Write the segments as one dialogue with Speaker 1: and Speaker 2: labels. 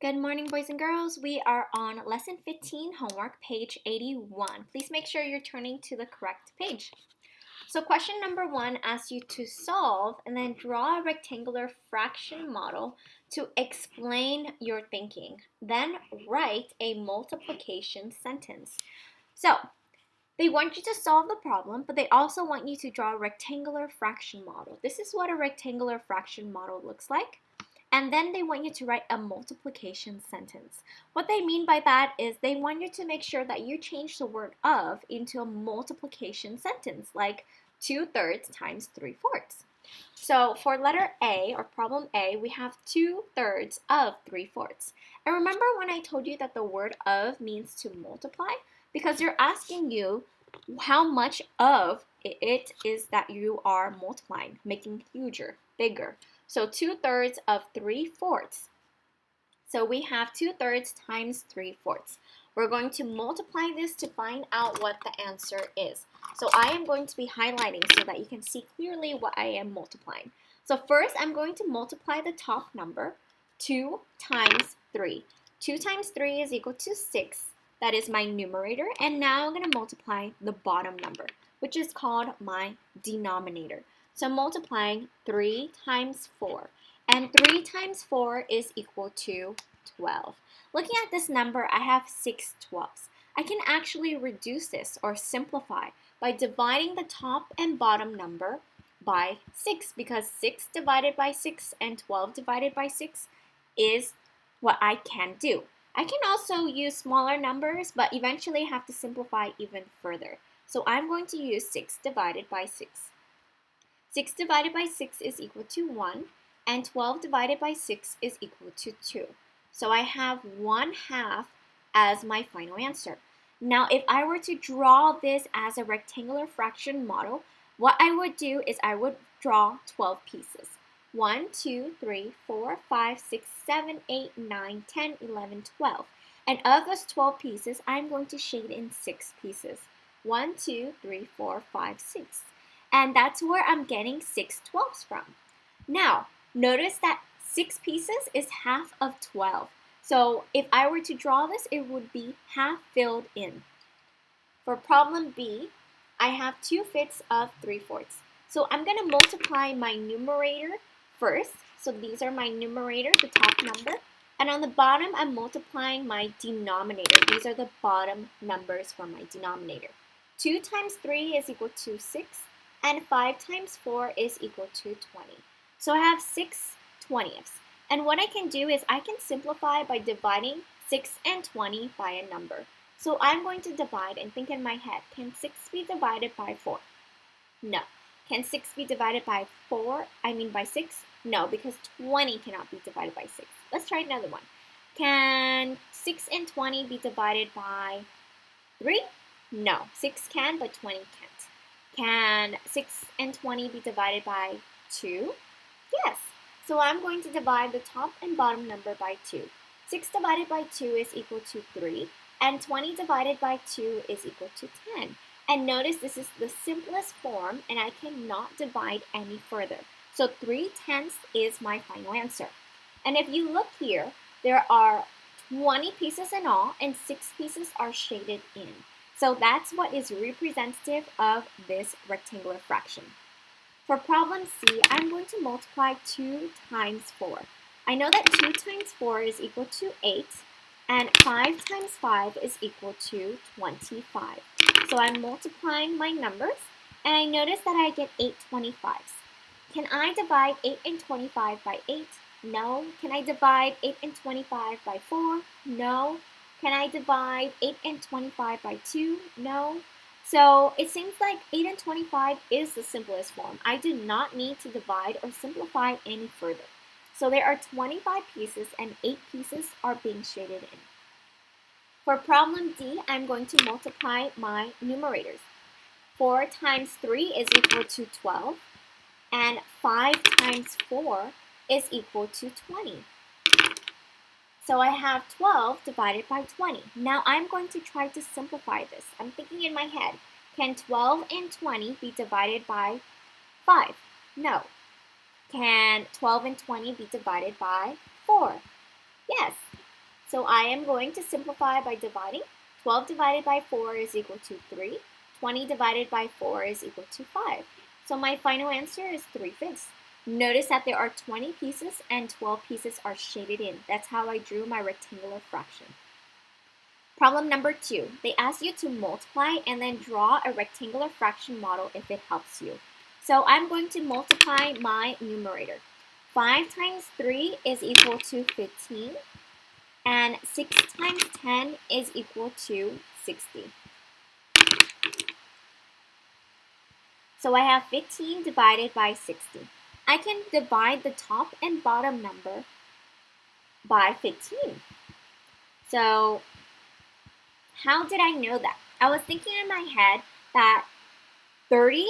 Speaker 1: Good morning, boys and girls. We are on lesson 15, homework, page 81. Please make sure you're turning to the correct page. So question number 1 asks you to solve and then draw a rectangular fraction model to explain your thinking. Then write a multiplication sentence. So they want you to solve the problem, but they also want you to draw a rectangular fraction model. This is what a rectangular fraction model looks like. And then they want you to write a multiplication sentence. What they mean by that is they want you to make sure that you change the word of into a multiplication sentence, like 2/3 times 3/4. So for letter A, or problem A, we have 2/3 of 3/4. And remember when I told you that the word of means to multiply? Because they're asking you how much of it is that you are multiplying, making huger, bigger. So 2/3 of 3/4. So we have 2/3 times 3/4. We're going to multiply this to find out what the answer is. So I am going to be highlighting so that you can see clearly what I am multiplying. So first I'm going to multiply the top number, 2 times 3. 2 times 3 is equal to 6. That is my numerator. And now I'm going to multiply the bottom number, which is called my denominator. So I'm multiplying 3 times 4. And 3 times 4 is equal to 12. Looking at this number, I have 6 12s. I can actually reduce this or simplify by dividing the top and bottom number by 6, because 6 divided by 6 and 12 divided by 6 is what I can do. I can also use smaller numbers, but eventually have to simplify even further. So I'm going to use 6 divided by 6. 6 divided by 6 is equal to 1, and 12 divided by 6 is equal to 2. So I have 1/2 as my final answer. Now, if I were to draw this as a rectangular fraction model, what I would do is I would draw 12 pieces. 1, 2, 3, 4, 5, 6, 7, 8, 9, 10, 11, 12. And of those 12 pieces, I'm going to shade in 6 pieces. 1, 2, 3, 4, 5, 6. And that's where I'm getting 6 12s from. Now, notice that 6 pieces is half of 12. So if I were to draw this, it would be half filled in. For problem B, I have 2/5 of 3/4. So I'm going to multiply my numerator first. So these are my numerator, the top number. And on the bottom, I'm multiplying my denominator. These are the bottom numbers for my denominator. 2 times 3 is equal to 6. And 5 times 4 is equal to 20. So I have 6 20ths. And what I can do is I can simplify by dividing 6 and 20 by a number. So I'm going to divide and think in my head, can 6 be divided by 4? No. Can 6 be divided by 6? No, because 20 cannot be divided by 6. Let's try another one. Can 6 and 20 be divided by 3? No. 6 can, but 20 can't. Can 6 and 20 be divided by 2? Yes. So I'm going to divide the top and bottom number by 2. 6 divided by 2 is equal to 3, and 20 divided by 2 is equal to 10. And notice this is the simplest form, and I cannot divide any further. So 3/10 is my final answer. And if you look here, there are 20 pieces in all, and 6 pieces are shaded in. So that's what is representative of this rectangular fraction. For problem C, I'm going to multiply 2 times 4. I know that 2 times 4 is equal to 8, and 5 times 5 is equal to 25. So I'm multiplying my numbers, and I notice that I get 8 25s. Can I divide 8 and 25 by 8? No. Can I divide 8 and 25 by 4? No. Can I divide 8 and 25 by 2? No. So it seems like 8 and 25 is the simplest form. I do not need to divide or simplify any further. So there are 25 pieces and 8 pieces are being shaded in. For problem D, I'm going to multiply my numerators. 4 times 3 is equal to 12, and 5 times 4 is equal to 20. So I have 12 divided by 20. Now I'm going to try to simplify this. I'm thinking in my head, can 12 and 20 be divided by 5? No. Can 12 and 20 be divided by 4? Yes. So I am going to simplify by dividing. 12 divided by 4 is equal to 3. 20 divided by 4 is equal to 5. So my final answer is 3/5. Notice that there are 20 pieces and 12 pieces are shaded in. That's how I drew my rectangular fraction. Problem number 2. They ask you to multiply and then draw a rectangular fraction model if it helps you. So I'm going to multiply my numerator. 5 times 3 is equal to 15. And 6 times 10 is equal to 60. So I have 15 divided by 60. I can divide the top and bottom number by 15. So how did I know that? I was thinking in my head that 30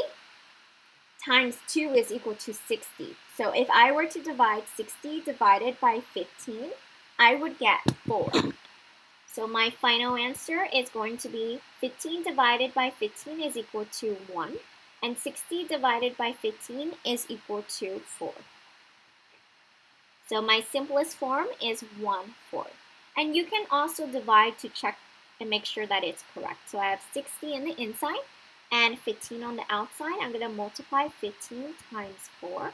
Speaker 1: times 2 is equal to 60. So if I were to divide 60 divided by 15, I would get 4. So my final answer is going to be 15 divided by 15 is equal to 1, and 60 divided by 15 is equal to 4. So my simplest form is 1/4. And you can also divide to check and make sure that it's correct. So I have 60 in the inside and 15 on the outside. I'm going to multiply 15 times 4.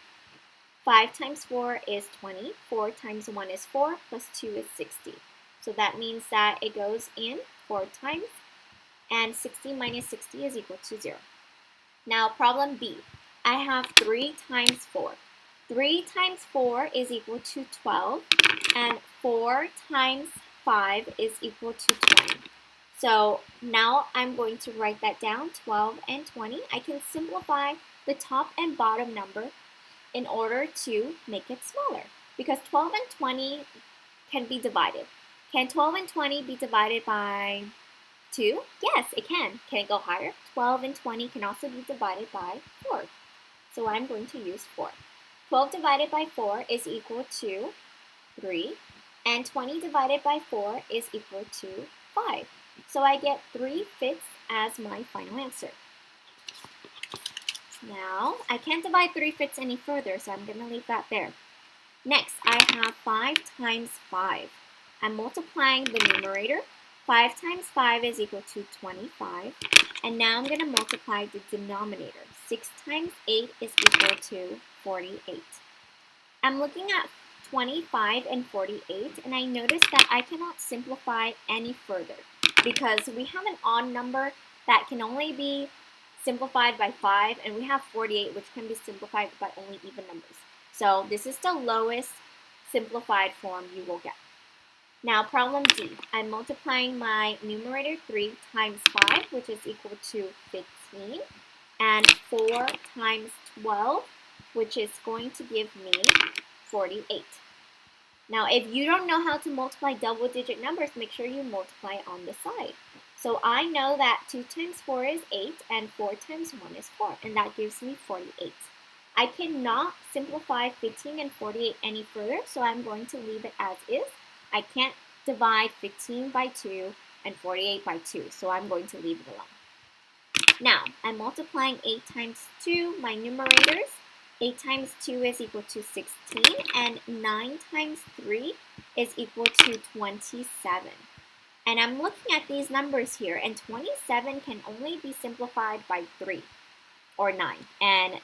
Speaker 1: 5 times 4 is 20. 4 times 1 is 4, plus 2 is 60. So that means that it goes in 4 times, and 60 minus 60 is equal to 0. Now problem B, I have 3 times 4. 3 times 4 is equal to 12, and 4 times 5 is equal to 20. So now I'm going to write that down, 12 and 20. I can simplify the top and bottom number in order to make it smaller, because 12 and 20 can be divided. Can 12 and 20 be divided by 2? Yes, it can. Can it go higher? 12 and 20 can also be divided by 4. So I'm going to use 4. 12 divided by 4 is equal to 3, and 20 divided by 4 is equal to 5. So I get 3/5 as my final answer. Now, I can't divide 3/5 any further, so I'm going to leave that there. Next, I have 5 times 5. I'm multiplying the numerator. 5 times 5 is equal to 25. And now I'm going to multiply the denominator. 6 times 8 is equal to 48. I'm looking at 25 and 48, and I notice that I cannot simplify any further because we have an odd number that can only be simplified by 5, and we have 48, which can be simplified by only even numbers. So this is the lowest simplified form you will get. Now problem D, I'm multiplying my numerator 3 times 5, which is equal to 15, and 4 times 12, which is going to give me 48. Now if you don't know how to multiply double-digit numbers, make sure you multiply on the side. So I know that 2 times 4 is 8, and 4 times 1 is 4, and that gives me 48. I cannot simplify 15 and 48 any further, so I'm going to leave it as is. I can't divide 15 by 2 and 48 by 2, so I'm going to leave it alone. Now, I'm multiplying 8 times 2, my numerators. 8 times 2 is equal to 16, and 9 times 3 is equal to 27. And I'm looking at these numbers here, and 27 can only be simplified by 3 or 9, and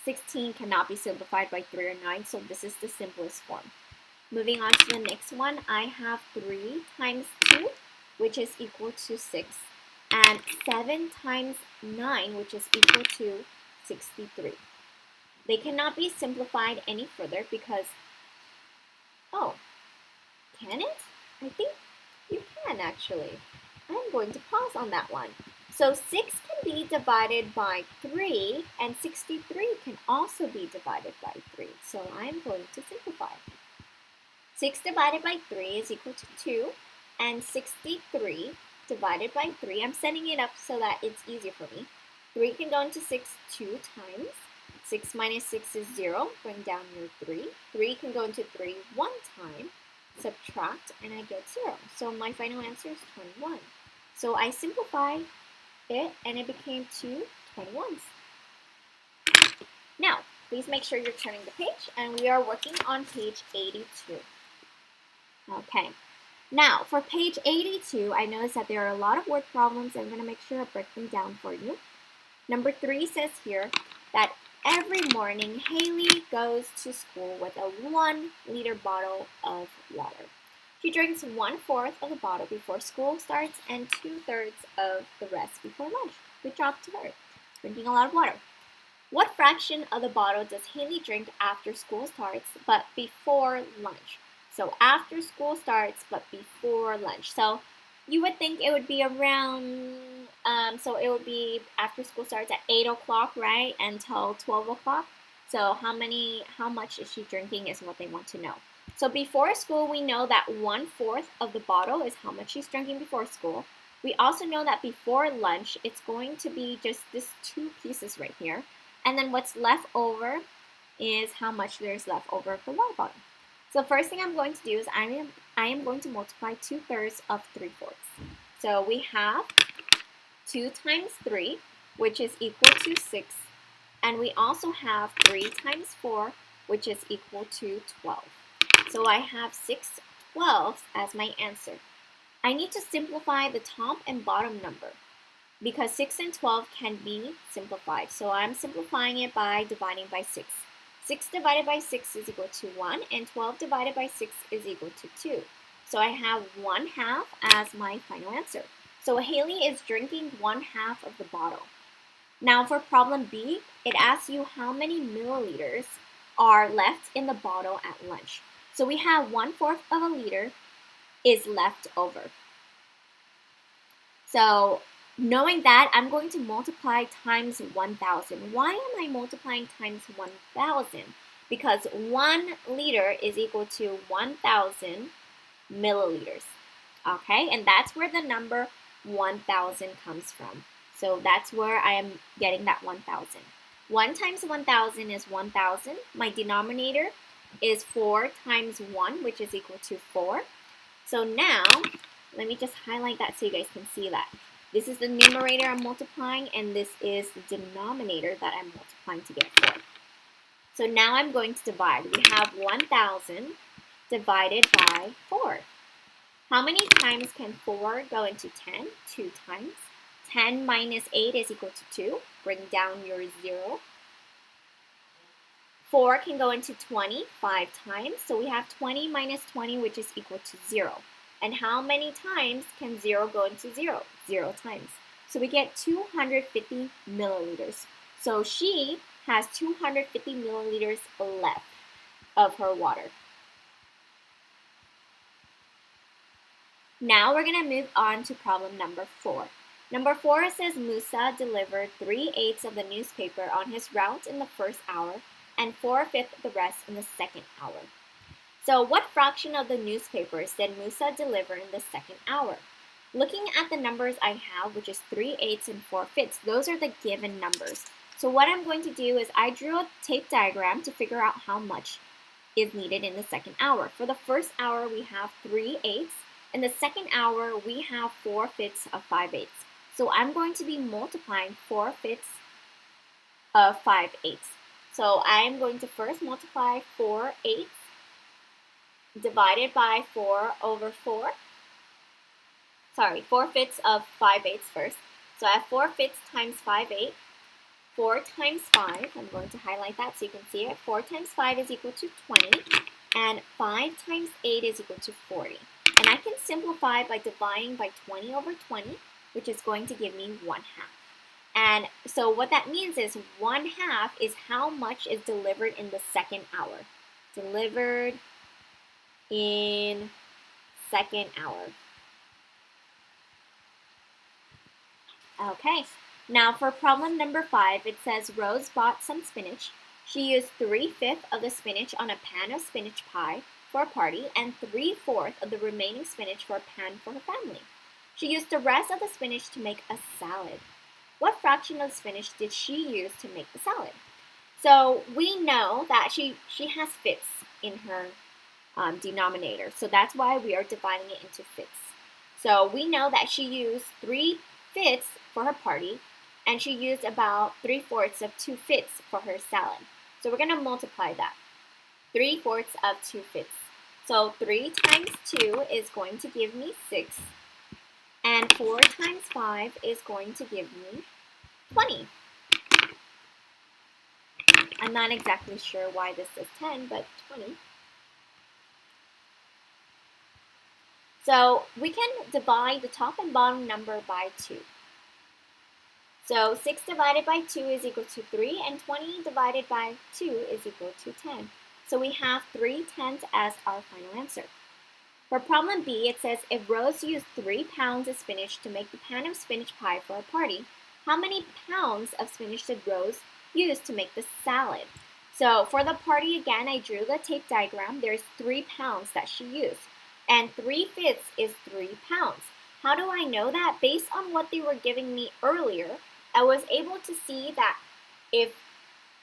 Speaker 1: 16 cannot be simplified by 3 or 9, so this is the simplest form. Moving on to the next one, I have 3 times 2, which is equal to 6, and 7 times 9, which is equal to 63. They cannot be simplified any further because, oh, can it? I think you can actually. I'm going to pause on that one. So 6 can be divided by 3, and 63 can also be divided by 3. So I'm going to simplify. 6 divided by 3 is equal to 2, and 63 divided by 3, I'm setting it up so that it's easier for me. 3 can go into 6 2 times. 6 minus 6 is 0, bring down your 3. 3 can go into 3 1 time, subtract, and I get 0. So my final answer is 21. So I simplify it, and it became 2 21s. Now, please make sure you're turning the page, and we are working on page 82. Okay, Now, for page 82, I noticed that there are a lot of word problems. I'm going to make sure I break them down for you. Number 3 says here that every morning Haley goes to school with a 1-liter bottle of water. She drinks 1/4 of the bottle before school starts and 2/3 of the rest before lunch. Good job to her. Drinking a lot of water. What fraction of the bottle does Haley drink after school starts but before lunch? So after school starts but before lunch. So you would think it would be around, so it would be after school starts at 8 o'clock, right, until 12 o'clock. So how much is she drinking is what they want to know. So before school, we know that 1/4 of the bottle is how much she's drinking before school. We also know that before lunch, it's going to be just this 2 pieces right here. And then what's left over is how much there's left over of the water bottle. So first thing I'm going to do is I am going to multiply 2/3 of 3/4. So we have 2 times 3, which is equal to 6. And we also have 3 times 4, which is equal to 12. So I have 6/12 as my answer. I need to simplify the top and bottom number because 6 and 12 can be simplified. So I'm simplifying it by dividing by 6. 6 divided by 6 is equal to 1, and 12 divided by 6 is equal to 2. So I have 1/2 as my final answer. So Haley is drinking 1/2 of the bottle. Now for problem B, it asks you how many milliliters are left in the bottle at lunch. So we have 1/4 of a liter is left over. So knowing that, I'm going to multiply times 1,000. Why am I multiplying times 1,000? Because 1 liter is equal to 1,000 milliliters. Okay, and that's where the number 1,000 comes from. So that's where I am getting that 1,000. 1 times 1,000 is 1,000. My denominator is 4 times 1, which is equal to 4. So now, let me just highlight that so you guys can see that. This is the numerator I'm multiplying, and this is the denominator that I'm multiplying to get 4. So now I'm going to divide. We have 1,000 divided by 4. How many times can 4 go into 10? 2 times. 10 minus 8 is equal to 2. Bring down your 0. 4 can go into 20 5 times. So we have 20 minus 20, which is equal to 0. And how many times can 0 go into 0? 0 times. So we get 250 milliliters. So she has 250 milliliters left of her water. Now we're going to move on to problem number 4. Number 4 says Musa delivered 3/8 of the newspaper on his route in the first hour and 4/5 of the rest in the second hour. So what fraction of the newspapers did Musa deliver in the second hour? Looking at the numbers I have, which is 3/8 and 4/5, those are the given numbers. So what I'm going to do is I drew a tape diagram to figure out how much is needed in the second hour. For the first hour, we have 3/8. In the second hour, we have 4/5 of 5/8. So I'm going to be multiplying 4/5 of 5/8. So I'm going to first multiply 4/8 divided by 4 over 4. Sorry, 4/5 of 5/8 first. So I have 4/5 times 5/8. 4 times 5, I'm going to highlight that so you can see it. 4 times 5 is equal to 20, and 5 times 8 is equal to 40. And I can simplify by dividing by 20 over 20, which is going to give me 1/2. And so what that means is 1/2 is how much is delivered in the second hour. Delivered in second hour. Okay, now for problem number 5, it says Rose bought some spinach. She used 3/5 of the spinach on a pan of spinach pie for a party and 3/4 of the remaining spinach for a pan for her family. She used the rest of the spinach to make a salad. What fraction of the spinach did she use to make the salad? So we know that she has fifths in her denominator. So that's why we are dividing it into fifths. So we know that she used 3/5 for her party, and she used about 3/4 of 2/5 for her salad. So we're going to multiply that. 3/4 of 2/5. So 3 times 2 is going to give me 6. And 4 times 5 is going to give me 20. I'm not exactly sure why this is 10, but 20. So we can divide the top and bottom number by 2. So 6 divided by 2 is equal to 3, and 20 divided by 2 is equal to 10. So we have 3/10 as our final answer. For problem B, it says if Rose used 3 pounds of spinach to make the pan of spinach pie for a party, how many pounds of spinach did Rose use to make the salad? So for the party again, I drew the tape diagram. There's 3 pounds that she used, and 3/5 is 3 pounds. How do I know that? Based on what they were giving me earlier, I was able to see that if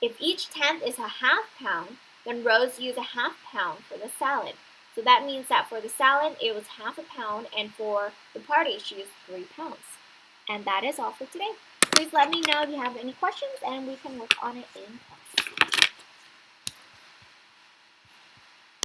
Speaker 1: each tenth is a half pound, then Rose used a half pound for the salad. So that means that for the salad, it was half a pound, and for the party, she used 3 pounds. And that is all for today. Please let me know if you have any questions, and we can work on it in class.